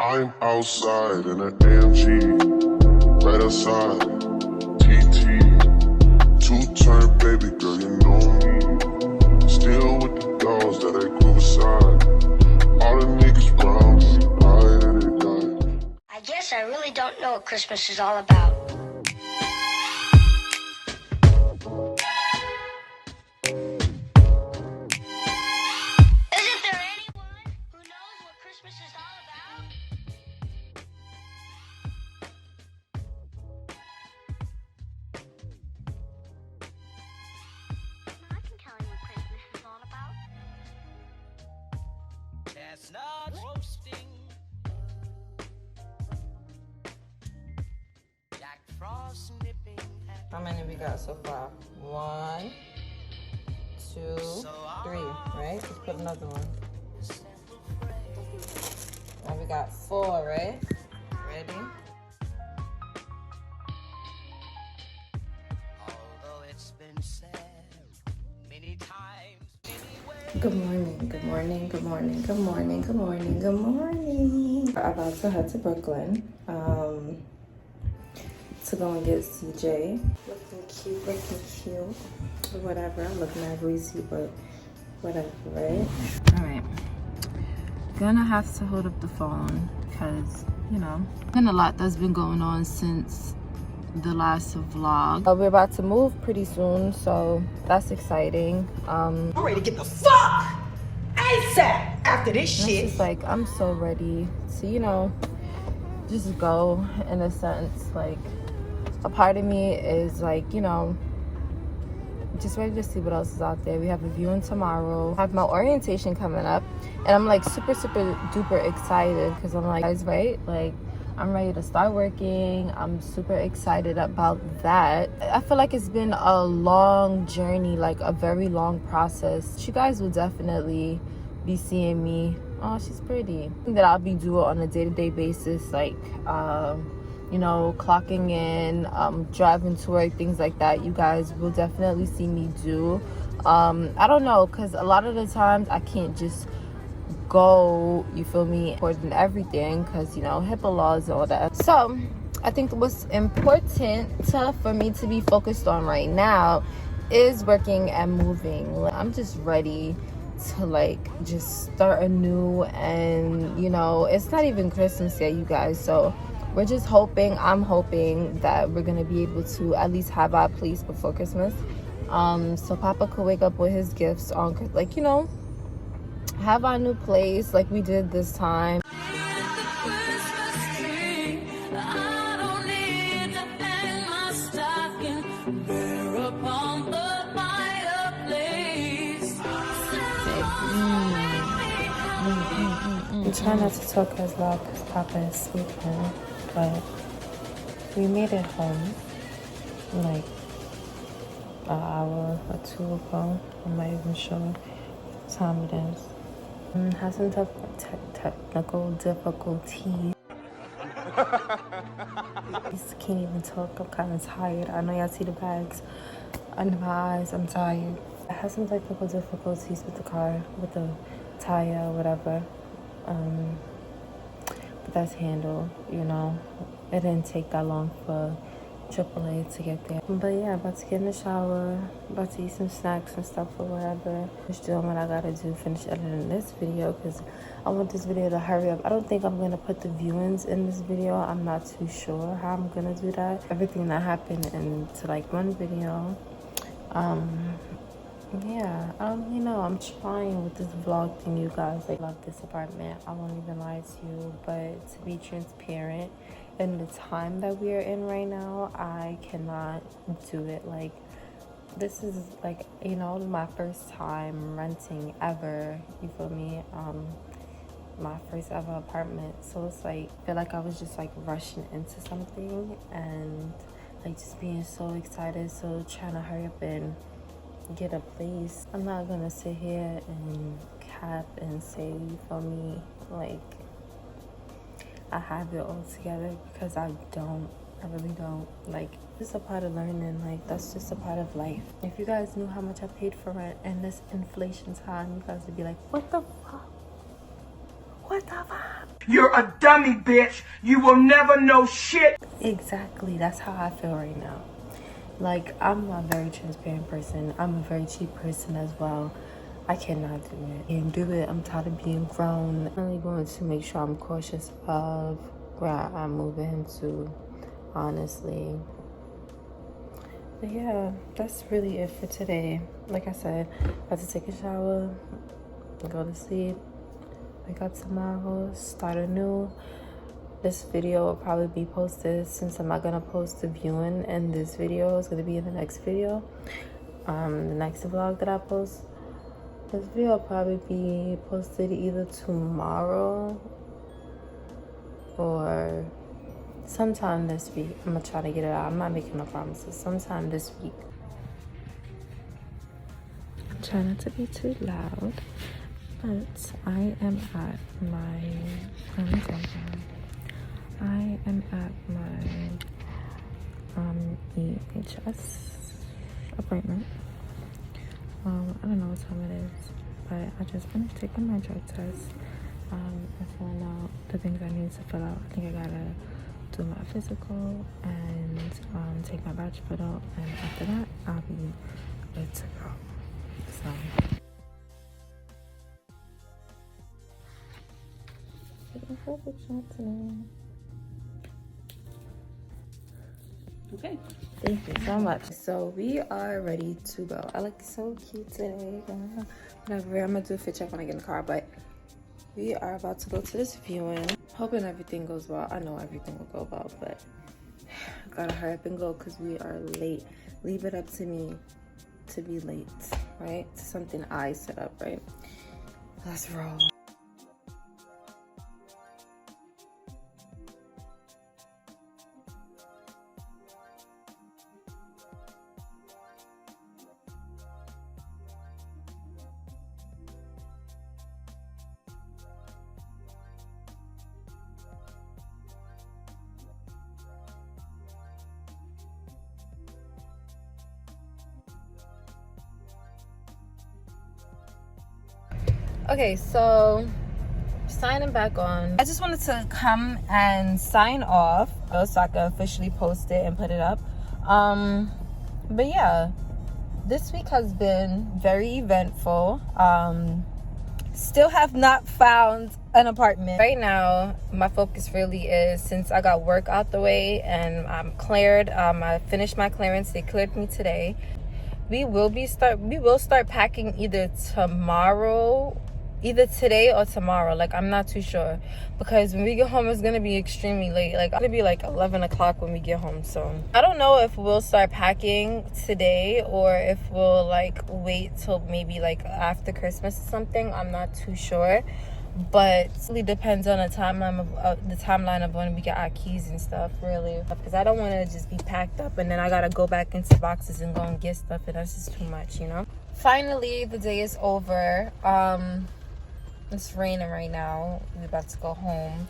I'm outside in an AMG, right outside, TT, two-turn baby girl, you know me, still with the dolls that I grew beside, all the niggas brown, died and they died. I guess I really don't know what Christmas is all about. Isn't there anyone who knows what Christmas is all about? I can tell you what Christmas is all about. Chestnut roasting, Jack Frost nipping at How many we got so far? 1, 2, 3, right? Let's put another one. Now we got 4, right? Ready? although it's been said many times, many ways. Good morning, good morning, good morning, good morning, good morning, good morning. We're about to head to Brooklyn to go and get CJ. Looking cute, or whatever. I'm looking at greasy, but whatever, right? All right. Gonna have to hold up the phone because, you know, been a lot that's been going on since the last vlog. We're about to move pretty soon, so that's exciting. I'm ready to get the fuck ASAP after this It's shit. just like I'm so ready to, you know, just go in a sense. Like, a part of me is like, you know, just ready to see what else is out there. We have a viewing tomorrow. I have my orientation coming up, and I'm like super duper excited because I'm like, guys, right? Like, I'm ready to start working. I'm super excited about that. I feel like it's been a long journey, like a very long process. You guys will definitely be seeing me. Oh, she's pretty. That I'll be doing on a day-to-day basis, like you know, clocking in, driving to work, things like that. You guys will definitely see me do. I don't know, because a lot of the times I can't just go, you feel me, important everything, because, you know, HIPAA laws and all that. So I think what's important for me to be focused on right now is working and moving. I'm just ready to like just start anew, and you know, it's not even Christmas yet, you guys, so we're just hoping, I'm hoping that we're gonna be able to at least have our place before Christmas, so Papa could wake up with his gifts on, like, you know, have our new place like we did this time. I'm trying not to talk as loud because Papa is sleeping, but we made it home like an hour or 2 ago. I'm not even sure what time it is. Had some technical difficulties. I just can't even talk. I'm kind of tired. I know y'all see the bags under my eyes. I'm tired. I had some technical difficulties with the car, with the tire or whatever. But that's handled, you know. It didn't take that long for AAA to get there. But yeah, about to get in the shower, about to eat some snacks and stuff or whatever. Just doing what I gotta do, finish editing this video because I want this video to hurry up. I don't think I'm gonna put the viewings in this video. I'm not too sure how I'm gonna do that. Everything that happened into like one video. Yeah, you know, I'm trying with this vlog thing, you guys. Like, I love this apartment. I won't even lie to you, but to be transparent, in the time that we are in right now, I cannot do it. Like, this is like, you know, my first time renting ever, you feel me? My first ever apartment, so it's like, I feel like I was just like rushing into something and like just being so excited, so trying to hurry up and get a place. I'm not gonna sit here and cap and say, you feel me, like I have it all together, because I don't. I really don't. Like, it's a part of learning. Like, that's just a part of life. If you guys knew how much I paid for rent in this inflation time, you guys would be like, what the fuck? What the fuck? You're a dummy, bitch. You will never know shit. Exactly. That's how I feel right now. Like, I'm a very transparent person. I'm a very cheap person as well. I cannot do it. Can't do it. I'm tired of being grown. I'm only going to make sure I'm cautious of where I'm moving him to, honestly. But yeah, that's really it for today. Like I said, about to take a shower, go to sleep, wake up tomorrow, start anew. This video will probably be posted, since I'm not gonna post the viewing in this video. It's gonna be in the next video, the next vlog that I post. This video will probably be posted either tomorrow or sometime this week. I'm gonna try to get it out. I'm not making no promises. Sometime this week. I'm trying not to be too loud, but I am at my EHS appointment. I don't know what time it is, but I just finished taking my drug test. I found out the things I need to fill out. I think I gotta do my physical and take my batch photo, and after that I'll be good to go. So taking a perfect shot today. Okay. Thank you so much. So we are ready to go. I look so cute today. Whatever, I'm gonna do a fit check when I get in the car, but we are about to go to this viewing. Hoping everything goes well. I know everything will go well, but I gotta hurry up and go because we are late. Leave it up to me to be late, right? To something I set up, right? Let's roll. Okay, so signing back on. I just wanted to come and sign off so I can officially post it and put it up. But yeah, this week has been very eventful. Still have not found an apartment. Right now, my focus really is, since I got work out the way and I'm cleared, I finished my clearance. They cleared me today. We will start packing either today or tomorrow. Like, I'm not too sure, because when we get home it's gonna be extremely late. Like, it's gonna be like 11 o'clock when we get home. So I don't know if we'll start packing today or if we'll like wait till maybe like after Christmas or something. I'm not too sure, but it really depends on the timeline of when we get our keys and stuff, really, because I don't want to just be packed up and then I gotta go back into boxes and go and get stuff, and that's just too much, you know. Finally, the day is over. It's raining right now. We're about to go home.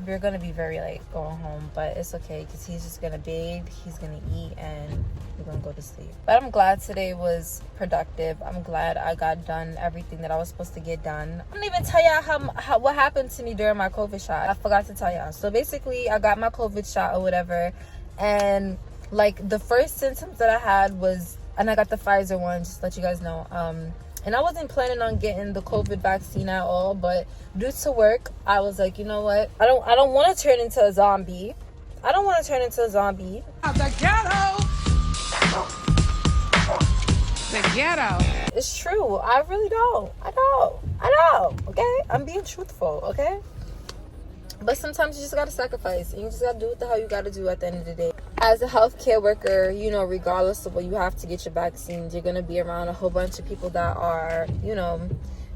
We're gonna be very late going home, but it's okay because he's just gonna bathe, he's gonna eat, and we're gonna go to sleep. But I'm glad today was productive. I'm glad I got done everything that I was supposed to get done. I didn't even tell y'all what happened to me during my COVID shot. I forgot to tell y'all. So basically, I got my COVID shot or whatever, and like the first symptoms that I had was, and I got the Pfizer one, just to let you guys know. And I wasn't planning on getting the COVID vaccine at all, but due to work, I was like, you know what? I don't want to turn into a zombie. I don't want to turn into a zombie. The ghetto. The ghetto. It's true. I really don't. I don't. Okay? I'm being truthful, okay? But sometimes you just gotta sacrifice, and you just gotta do what the hell you gotta do at the end of the day. As a healthcare worker, you know, regardless of what you have to get your vaccines, you're gonna be around a whole bunch of people that are, you know,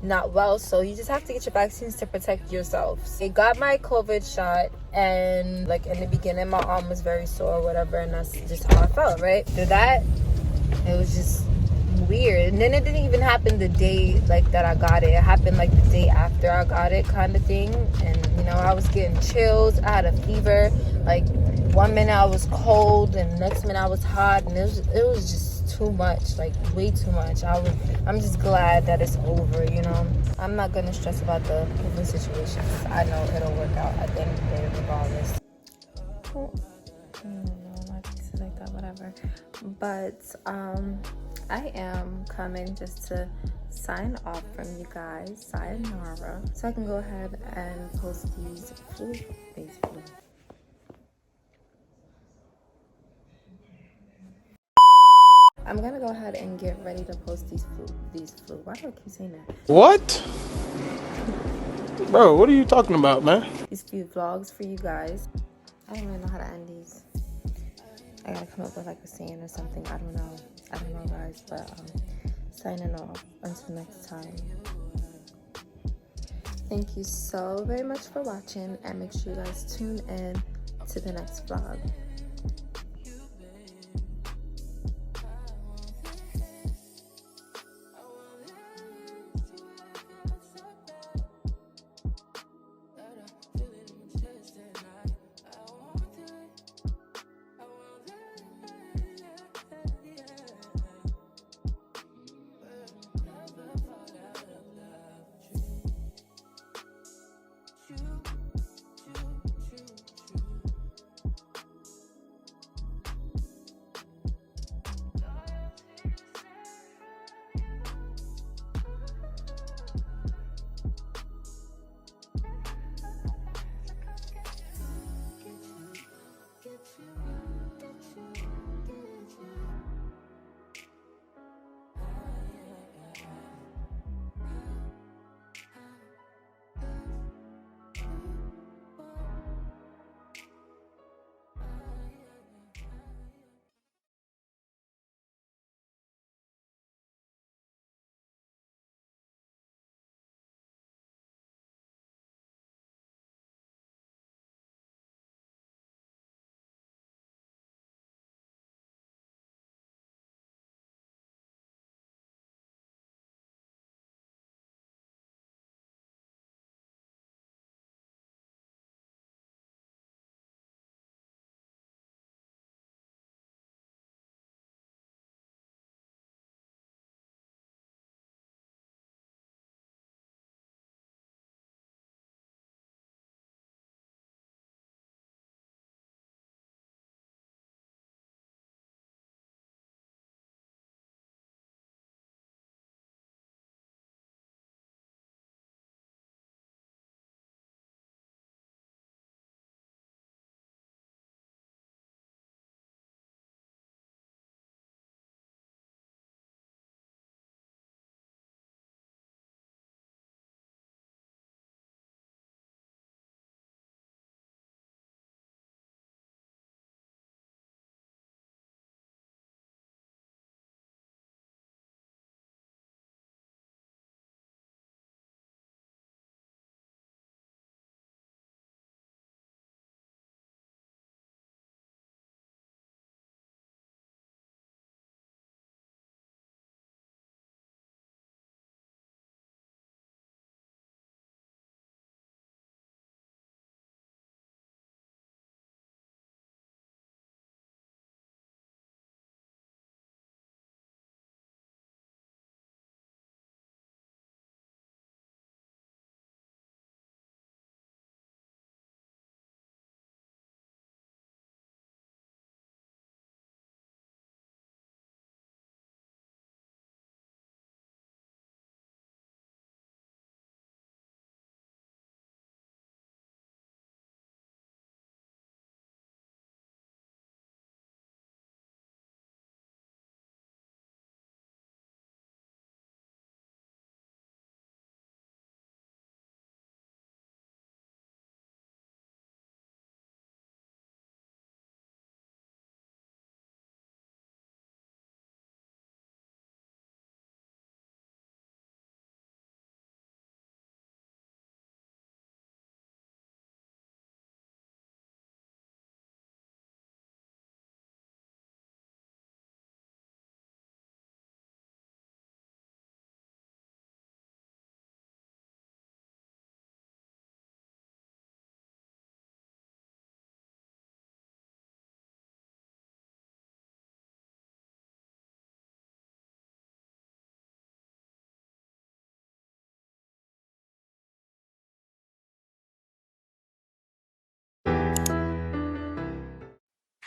not well. So you just have to get your vaccines to protect yourself. I got my COVID shot, and like in the beginning, my arm was very sore or whatever, and that's just how I felt, right? After that, it was just weird. And then it didn't even happen the day like that I got it. It happened like the day after I got it, kind of thing. And you know, I was getting chills, I had a fever. Like, one minute I was cold and the next minute I was hot, and it was just too much, like way too much. I'm just glad that it's over, you know. I'm not gonna stress about the moving situation. I know it'll work out at the end of the day regardless. Oh, no, my piece is like that, whatever. But I am coming just to sign off from you guys. Sayonara. So I can go ahead and post these flu, basically. I'm gonna go ahead and get ready to post these flu. Why do I keep saying that? What? Bro, what are you talking about, man? These few vlogs for you guys. I don't really know how to end these. I gotta come up with like a saying or something. I don't know guys, but signing off until next time. Thank you so very much for watching, and make sure you guys tune in to the next vlog.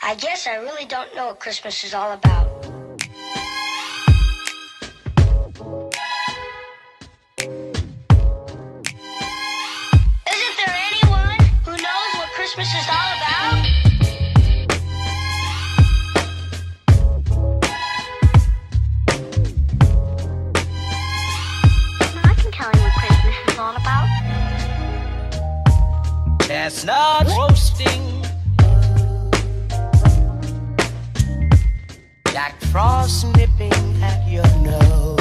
I guess I really don't know what Christmas is all about. Isn't there anyone who knows what Christmas is all about? I can tell you what Christmas is all about. Chestnut roasting, Jack Frost nipping at your nose.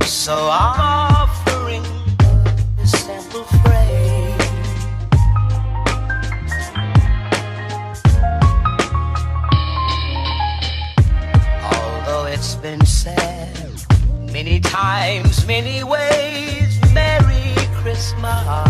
So I'm offering a simple phrase. Although it's been said many times, many ways, Merry Christmas.